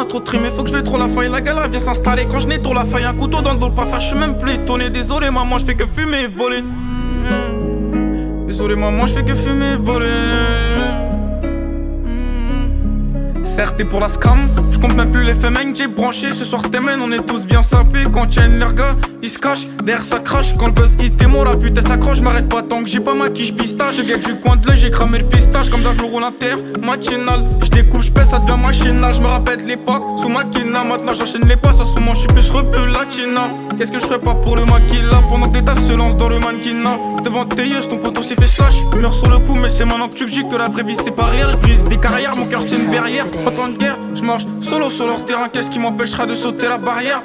a trop trimé, faut que je vais trop la faille. La galère vient s'installer quand je n'ai trop la faille. Un couteau dans le dos, pas faire, je suis même plus étonné. Désolé maman, je fais que fumer et voler. Désolé maman, je fais que fumer et voler. Certes t'es pour la scam, je compte même plus les femmes j'ai branché. Ce soir t'aimes, on est tous bien sapés. Quand tiennent les gars, ils se cachent, derrière ça crache. Quand le buzz hit et moi la pute elle s'accroche. M'arrête pas tant que j'ai pas ma quiche pistache. Je guette du coin de l'œil, j'ai cramé le pistache. Comme d'hab je roule inter, matinal. Je découpe, je pèse, ça devient machinal. Je me rappelle l'époque, sous maquina. Maintenant j'enchaîne les passes, à ce moment je suis plus rebeu latina. Qu'est-ce que je ferais pas pour le maquilla? Pendant que des tasses se lancent dans le mannequinat. Devant tes yeux, ton poteau s'est fait slash. Meurs sur le coup, mais c'est maintenant que tu dis que la vraie vie c'est pas réel. Je brise des carrières, mon cœur c'est une verrière. Pas tant de guerre, je marche solo sur leur terrain. Qu'est-ce qui m'empêchera de sauter la barrière?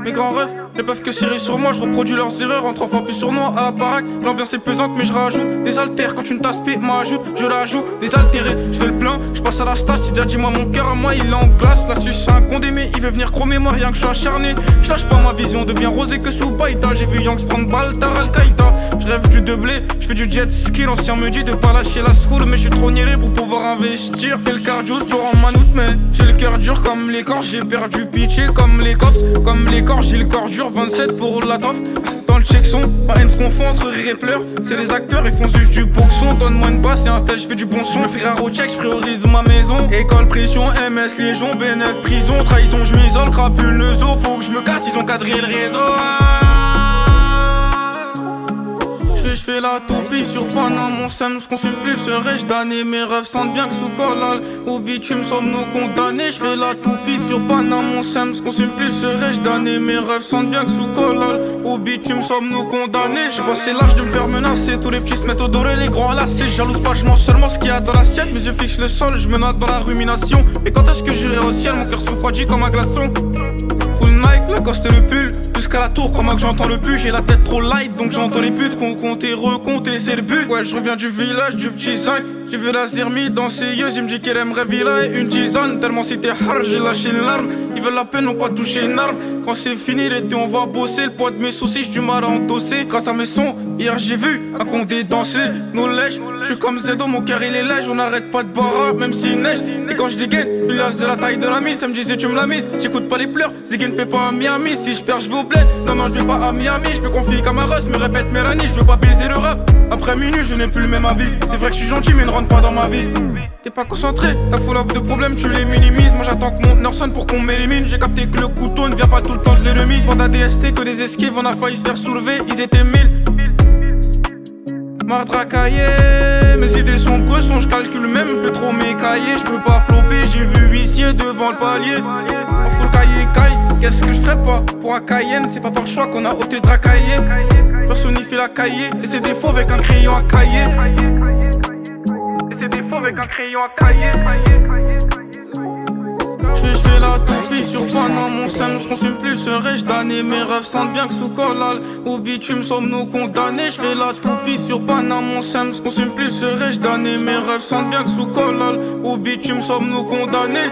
Mes grands rêves ne peuvent que cirer sur moi. Je reproduis leurs erreurs en 3 fois plus sournois à la baraque. L'ambiance est pesante mais je rajoute des haltères. Quand une tasse m'ajoute, je l'ajoute des altérés. Je fais le plein, je passe à la stage. Si déjà dis-moi mon cœur à moi il est en glace. La suce c'est un condé mais il veut venir chromer moi rien que je suis acharné. Je lâche pas ma vision, devient rosé que sous Baïda. J'ai vu Yanks prendre balle, Tar Al-Qaïda. Je rêve du doublé, je fais du jet ski. L'ancien me dit de pas lâcher la school. Mais je suis trop niélé pour pouvoir investir. Fais le cardio durant ma noute mais j'ai le cœur dur comme les corps. J'ai perdu pitié comme les cops. Comme les corps, j'ai le corps dur. 27 pour la toffe. Dans le check son, pas haine se confond entre rire et pleurs. C'est les acteurs, ils font juste du boxon. Donne-moi une basse et un tel, je fais du bon son. Je me fais rare au check, je priorise ma maison. École, pression, MS, Légion, B9, prison, trahison, je m'isole, crapule, neuzo. Faut que je me casse, ils ont quadrillé le réseau. Je fais la toupie sur Paname, mon seum se consume plus. Serais-je damné, mes rêves sentent bien que sous collal. Au bitume sommes-nous condamnés. Je fais la toupie sur Paname, mon seum se consume plus. Serais-je damné, mes rêves sentent bien que sous collal. Au bitume sommes-nous condamnés. J'ai passé l'âge de me faire menacer. Tous les petits se mettent au doré, les grands à lacet. Jalouse pas, je mange seulement ce qu'il y a dans l'assiette. Mes yeux fixent le sol, je me note dans la rumination. Mais quand est-ce que j'irai au ciel, mon cœur se refroidit comme un glaçon. Full Nike, Lacoste et le pull. Jusqu'à la tour, crois-moi que j'entends le pu. J'ai la tête trop light, donc j'entends les putes. Qu'on compte et recompter, c'est le but. Ouais, je reviens du village, du petit zinc. J'ai vu la Zermi dans ses yeux. Il me dit qu'elle aimerait Villa et une tisane. Tellement c'était hard, j'ai lâché une larme. Ils veulent la peine, n'ont pas touché une arme. Quand c'est fini l'été, on va bosser. Le poids de mes soucis, j'ai du mal à endosser. Grâce à mes sons, hier j'ai vu un Condé danser. Nos lèches, je suis comme Zedo, mon cœur il est lèche. On n'arrête pas de boire, même s'il neige. Et quand je dégaine, une lasse de la taille de la mise. Ça me disait tu me la mises, j'écoute pas les pleurs. Ziggy ne fait pas à Miami, si je perds je vais au bled. Non non je vais pas à Miami, je me confie comme un rush. Me répète Mélanie, je veux pas baiser le rap. Après minuit je n'ai plus le même avis. C'est vrai que je suis gentil mais ne rentre pas dans ma vie. T'es pas concentré, t'as full up de problèmes, tu les minimises. Moi j'attends que mon heure sonne pour qu'on m'élimine. J'ai capté que le couteau ne vient pas tout le temps de l'ennemi. Bande à DST que des esquives, on a failli se faire soulever, ils étaient 1000. Mardracaillé, mes idées sont bressons, je calcule même plus trop mes cahiers. Je peux pas flopper, j'ai vu huissier devant le palier. En full cahier caille, qu'est-ce que je ferais pas pour un Cayenne? C'est pas par choix qu'on a ôté dracaillé. Personnifier la cahier, et ses défauts avec un crayon à cahier. Et ses défauts avec un crayon à cahier. Je fais la toupie sur Paname, mon seum se consume plus. Serais-je damné, mes rêves sentent bien que sous collal. Au bitume sommes-nous condamnés. Je fais la toupie sur Paname, mon seum se consume plus. Serais-je damné, mes rêves sentent bien que sous collal. Au bitume sommes-nous condamnés.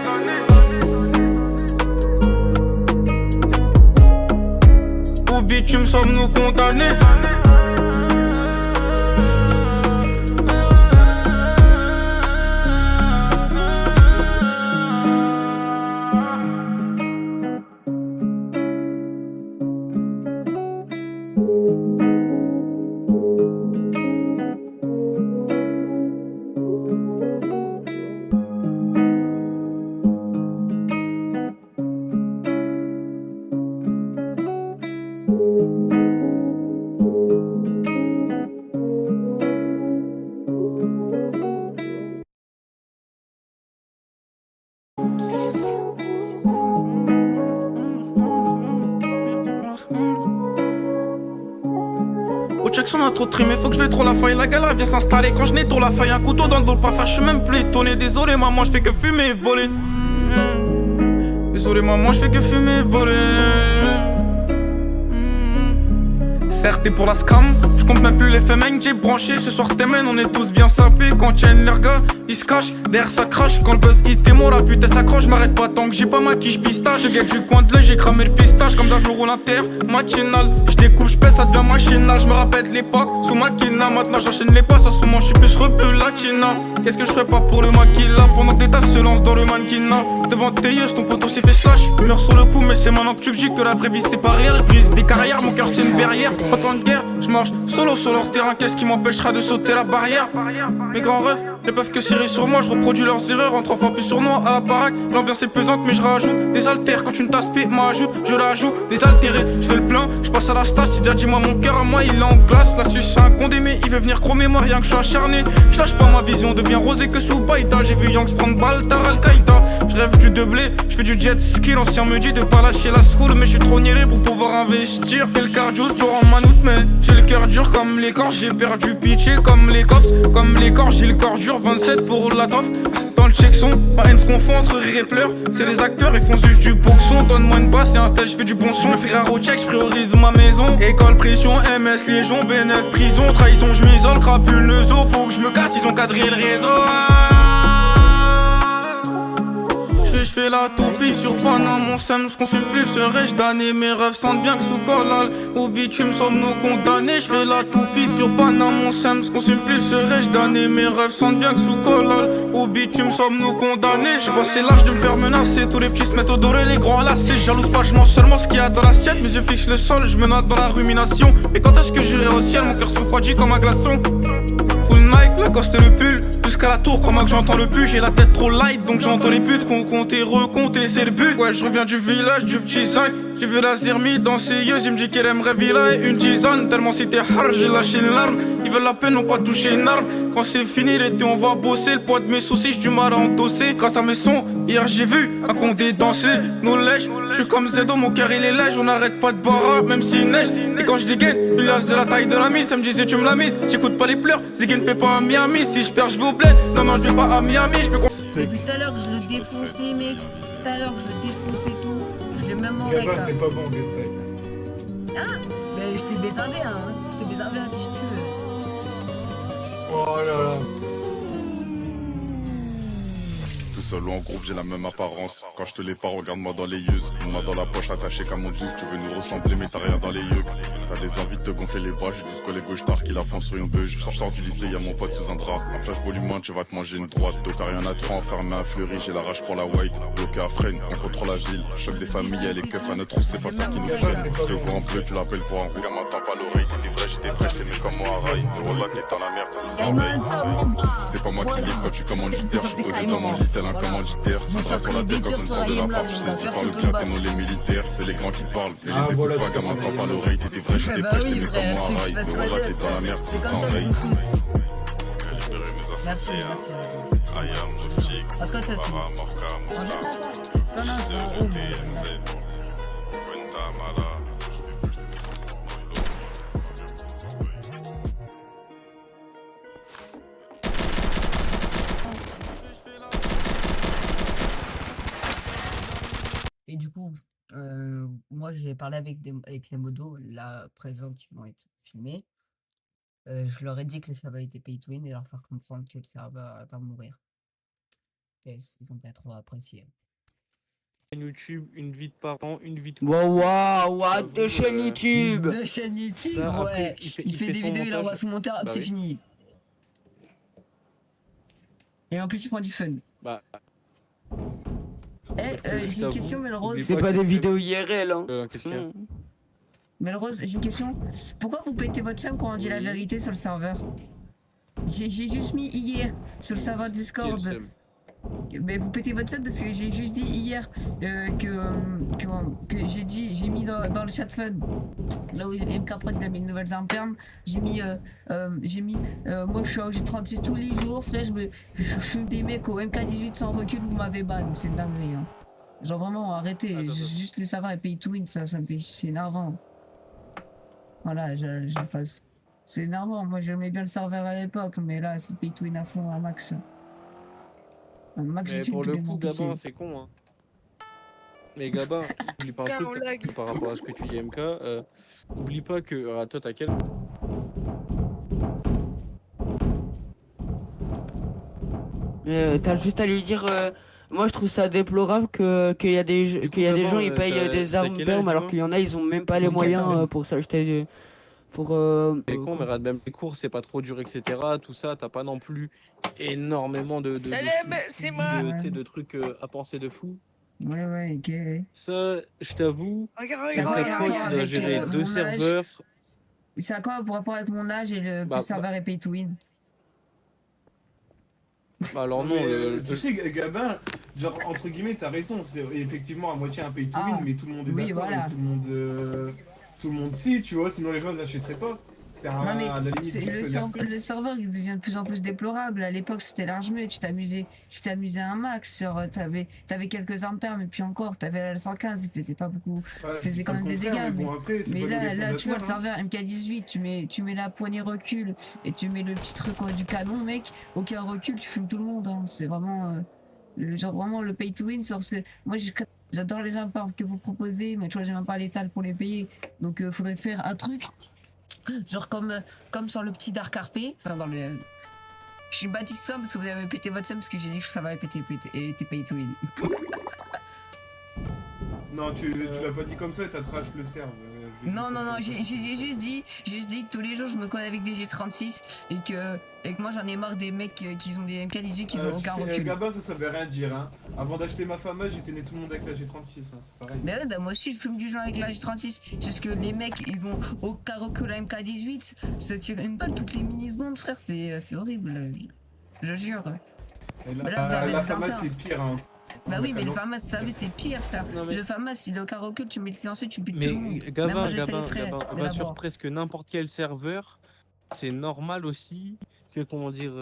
Au bitume sommes-nous condamnés. Au check on a trop trimé, faut que je vais trop la faille. La galère vient s'installer quand je n'ai trop la faille. Un couteau dans le dos, pas faire, je suis même plus étonné. Désolé maman, je fais que fumer et voler. Désolé maman, je fais que fumer et voler. Certes t'es pour la scam, je compte même plus les femmes j'ai branché. Ce soir t'aimes, on est tous bien sapés. Quand tiennent les gars, ils se cachent, derrière ça crache. Quand le buzz hit et moi la pute elle s'accroche. M'arrête pas tant que j'ai pas ma quiche pistache. Je guette du coin de l'œil, j'ai cramé le pistache. Comme d'hab je roule inter, matinal. Je découpe, je pèse, ça devient machinal. Je me rappelle l'époque, sous maquina. Maintenant j'enchaîne les passes, à ce moment je suis plus rebeu latina. Qu'est-ce que je ferais pas pour le maquilla pendant que des tasses se lancent dans le mannequinat. Devant tes yeux, ton poteau s'est fait slash. Je meurs sur le coup, mais c'est maintenant que tu me dis que la vraie vie c'est pas réel. Je brise des carrières, mon cœur c'est une verrière. Pas tant de guerre, je marche solo sur leur terrain. Qu'est-ce qui m'empêchera de sauter la barrière? Mes grands rêves ne peuvent que cirer sur moi. Je reproduis leurs erreurs en 3 fois plus sournois à la baraque. L'ambiance est pesante, mais je rajoute des haltères. Quand une tasse m'ajoute, je l'ajoute des altérés. Je fais le plein, je passe à la stage. Si déjà dis-moi mon cœur à moi, il est en glace. La suce c'est un condé, mais il veut venir chromer moi, rien que je suis acharné. Je lâche pas ma vision, devient rosé que sous Baïda. J'ai vu Yanks prendre balle, Tar Al-Qaïda. Je rêve du doublé, je fais du jet ski. L'ancien me dit de pas lâcher la school, mais je suis trop niélé pour pouvoir investir. Fais le cardio, tu en manoute, mais j'ai le cœur dur comme les corps. J'ai perdu pitié comme les cops, comme les corps, j'ai le corps dur. 27 pour la toffe. Dans le check son, ma haine se confond entre rire et pleurs. C'est les acteurs, ils font juste du boxon. Donne-moi une basse et un tel, je fais du bon son. Je me fais rare au check, je priorise ma maison. École, pression, MS, Légion, B9, prison, trahison, je m'isole, crapule, neuzo. Faut que je me casse, ils ont quadrillé le réseau. Je fais la toupie sur Paname, mon seum se consume plus, serais-je damné. Mes rêves sentent bien que sous collal, au bitume sommes-nous condamnés. Je fais la toupie sur Paname, mon seum se consume plus, serais-je damné. Mes rêves sentent bien que sous collal, au bitume sommes-nous condamnés. J'ai passé l'âge de me faire menacer, tous les petits se mettent au doré, les grands à lacets. Jalouse pas, je mange seulement ce qu'il y a dans l'assiette. Mes yeux fixent le sol, je me note dans la rumination. Mais quand est-ce que j'irai au ciel, mon cœur se refroidit comme un glaçon. Full Nike, Lacoste et le pull, jusqu'à la tour, crois-moi que j'entends le pu. J'ai la tête trop light, donc j'entends les putes. Qu'on compte et recompter, c'est le but. Ouais, je reviens du village, du petit zinc. J'ai vu la Zermi dans ses yeux, il me dit qu'elle aimerait Villa et une tisane. Tellement c'était hard, j'ai lâché une larme. Ils veulent la peine, n'ont pas touché une arme. Quand c'est fini, l'été on va bosser. Le poids de mes soucis, j'ai du mal à endosser. Grâce à mes sons, hier j'ai vu un condé danser. Nos lèches, je suis comme Zedo, mon cœur il est lèche. On n'arrête pas de boire, même s'il neige. Et quand je dégaine, une lasse de la taille de la mise. Ça me disait tu me la mises, j'écoute pas les pleurs. Ziggy ne fait pas à Miami, si je perds je vais au bled. Non non je vais pas à Miami, je peux. Depuis tout à l'heure je le défonçais mec. Tout à l'heure je le défonçais tout. Je l'ai même en Gabin, rec. t'es pas bon en gunfight. Ah mais je t'ai baisé un V1 hein. Je t'ai baisé un V1 si tu veux. Oh là là. Tout seul ou en groupe, j'ai la même apparence. Quand je te l'ai pas, regarde-moi dans les yeux. Moi dans la poche attaché comme mon douce. Tu veux nous ressembler, mais t'as rien dans les yeux. T'as des envies de te gonfler les bras. J'ai tout ce collègue gauche tard qui la font sur une beuge. Je sors du lycée, y'a mon pote sous un drap. Un flash volume 1, tu vas te manger une droite. Donc rien à trop enfermé à Fleury. J'ai la rage pour la white. Bloqué à Fresnes, on contrôle la ville. Choc des familles, y'a les keufs à notre trou. C'est pas ça qui nous freine. Je te vois en bleu, tu l'appelles pour un roux. Gamin, t'en pas l'oreille. T'étais vrai, j'étais prêt, j't'aimais comme moi à rail. Voilà, t'es dans la merde, c'est sans veille. C'est pas moi qui livre quand tu commandes du terre. Je suis posé dans mon lit, tel un commanditaire. Un drap sur la tête quand on sort de la porte. Je saisis par le clap et non les militaires. C'est les grands qui parlent. Mais les écoutes pas, gamin, t'en pas l'oreille. T'étais vrai, j'étais prêt, j't'aimais comme moi à rail. Mais voilà, t'es dans la merde, c'est sans veille. Merci, merci. Ayam, moustique, En tout cas toi aussi. Morca, Non non je TMZ, Quenta, Mala. Et du coup, moi j'ai parlé avec les modos là présents qui vont être filmés. Je leur ai dit que le serveur était pay to win et leur faire comprendre que le serveur va mourir. Et ils ont pas trop apprécié. YouTube, une vie de parents, une vie de Waouh, J'avoue, deux chaînes YouTube. Deux chaînes YouTube, Ça, après, ouais. Il fait des son vidéos, il montage. envoie son monteur, hop, Bah c'est oui. fini. Et en plus, il prend du fun. Bah, J'ai une t'avoue, question, Melrose. oublie C'est pas pas que des tu- vidéos IRL, hein. qu'est-ce qu'il y a Melrose, j'ai une question. Pourquoi vous pétez votre seum quand on dit la Oui. vérité sur le serveur? J'ai juste mis hier sur le serveur Qui est le Discord. seum Mais vous pétez votre seum parce que j'ai juste dit hier que j'ai mis dans le chat fun. Là où MK Prod il a mis une nouvelle arme perm, j'ai mis moi j'ai 36 tous les jours, frère, je fume des mecs au MK18 sans recul, vous m'avez ban, c'est dinguerie hein. Genre vraiment arrêtez, juste le savoir et pay to win, ça me fait, c'est énervant. Voilà, je le fasse. C'est énervant, moi j'aimais bien le serveur à l'époque, mais là c'est pay to win à fond, à max. Un max Mais YouTube pour tous le les coup, mots qui Gabin, c'est. c'est con, hein. Mais Gabin, oublie pas un truc par rapport à ce que tu dis, MK. Oublie pas que. Ah, toi, t'as quel T'as juste à lui dire. Moi, je trouve ça déplorable qu'il y a des gens ils payent des armes quel perm âge, alors toi qu'il y en a ils ont même pas les J'ai moyens 14. pour s'acheter pour C'est con, mais regarde, même les cours, c'est pas trop dur, etc. Tout ça, t'as pas non plus énormément de soucis, tu sais, de trucs à penser de fou. Ouais, ok. Ouais. Ça, je t'avoue, C'est avec quoi ta le prod, rapport tu dois avec gérer deux mon âge? serveurs. C'est à quoi pour rapport avec mon âge et le Bah, serveur et pay to win? Bah alors Non, non, mais, tu sais, Gabin, genre, entre guillemets, t'as raison, c'est effectivement à moitié un pay to win, Ah, mais tout le monde est oui, d'accord voilà. et tout le monde sait, tu vois, sinon les gens ils achèteraient pas. C'est Non mais à la limite c'est juste faire le serveur il devient de plus en plus déplorable. À l'époque c'était large mieux, tu t'amusais un max sur t'avais quelques ampères mais puis encore t'avais la 115, il faisait pas beaucoup, il faisait quand même des dégâts. Bon, après, c'est Mais pas là, l'obligation tu vois le d'affaire, hein. serveur MK18, tu mets la poignée recul et tu mets le petit truc du canon mec, aucun recul tu fumes tout le monde. Hein. C'est vraiment genre vraiment le pay to win moi j'adore les ampères que vous proposez mais tu vois j'ai même pas les salles pour les payer. Donc faudrait faire un truc. Genre comme sur le petit Dark RP. Dans le... Je suis bâtisse parce que vous avez pété votre seum parce que j'ai dit que ça va péter et t'es pay to win. Non, tu l'as pas dit comme ça, t'as trash le serve. Non, j'ai juste dit que tous les jours je me connais avec des G36 et que moi j'en ai marre des mecs qui ont des MK18 qui ont aucun recul. Gabin, ça veut rien dire. Hein. Avant d'acheter ma fameuse, j'étais né tout le monde avec la G36, hein, c'est pareil. Mais ouais, bah moi aussi je fume du joint avec la G36. C'est juste que les mecs ils ont aucun recul à MK18. Ça tire une balle toutes les millisecondes, frère, c'est horrible. Je jure. Et Mais là, vous avez la le fameuse, Santa. c'est pire. Hein. Bah oui, mais le FAMAS, t'as vu, c'est pire, frère. Non, mais- Le FAMAS, il a aucun recul, tu mets le silencieux, tu piques tout le monde. Mais Même Gabin, moi, j'essaie les frais. va sur presque n'importe quel serveur, c'est normal aussi que, comment dire,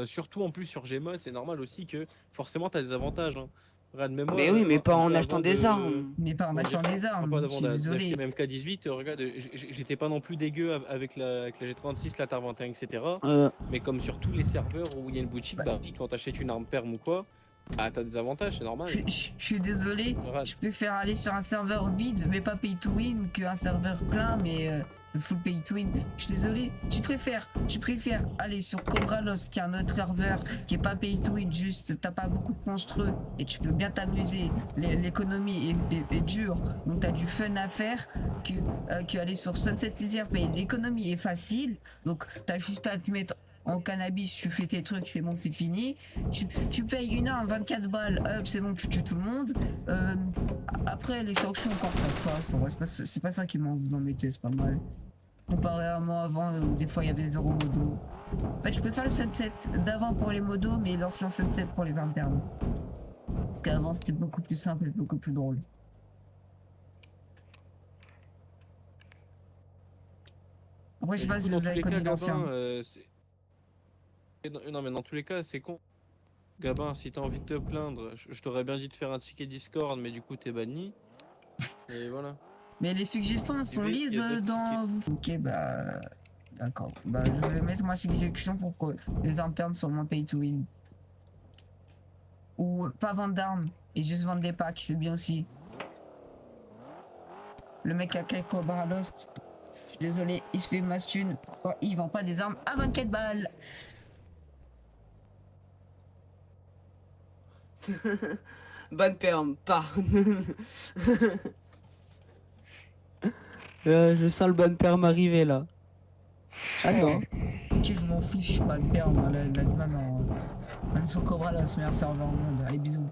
surtout en plus sur Gmod, c'est normal aussi que forcément t'as des avantages. Hein. Regarde, même moi, Mais oui, mais pas un en peu achetant avant des de- armes. Mais pas en achetant des armes, Pas je d'avant suis désolé. d'acheter même K18, regarde, j'étais pas non plus dégueu avec la G36, la TAR 21, etc. Mais comme sur tous les serveurs où il y a une boutique, bah, quand t'achètes une arme perm ou quoi, bah t'as des avantages, c'est normal. Je suis désolé, Regarde. je préfère aller sur un serveur vide, mais pas pay to win, qu'un serveur plein, mais full pay to win. Je suis désolé, je préfère aller sur Cobra Lost, qui est un autre serveur, qui est pas pay to win, juste t'as pas beaucoup de monstrueux, et tu peux bien t'amuser. L'économie est dure, donc t'as du fun à faire, que aller sur Sunset CZRP. L'économie est facile, donc t'as juste à te mettre en cannabis, tu fais tes trucs, c'est bon, c'est fini. Tu payes une arme, 24 balles, hop, c'est bon, tu tues tout le monde. Après, les sanctions, encore ça passe. En vrai, c'est pas ça qui manque dans mes tests, c'est pas mal. Comparé à moi avant, où des fois il y avait 0 modo. En fait, je préfère le sunset d'avant pour les modos, mais l'ancien sunset pour les internes. Parce qu'avant, c'était beaucoup plus simple et beaucoup plus drôle. Après, je sais pas si vous avez connu l'ancien. Non, mais dans tous les cas, c'est con. Gabin, si t'as envie de te plaindre, je t'aurais bien dit de faire un ticket Discord, mais du coup, t'es banni. Et voilà. Mais les suggestions sont Il y a lisses d'autres dans vous. Ok, bah. D'accord. Bah, je vais mettre ma suggestion pour que les armes permes soient moins pay to win. Ou pas vendre d'armes et juste vendre des packs, c'est bien aussi. Le mec a quelques Cobra Lost. Je suis désolé, il se fait masse thune. Il vend pas des armes à 24 balles. Bonne perme, pas. Je sens le bonne perme arriver là. Ah non. Ok, je m'en fiche, pas de perles. La même sur Cobra Lost, meilleur serveur au monde. Allez, bisous.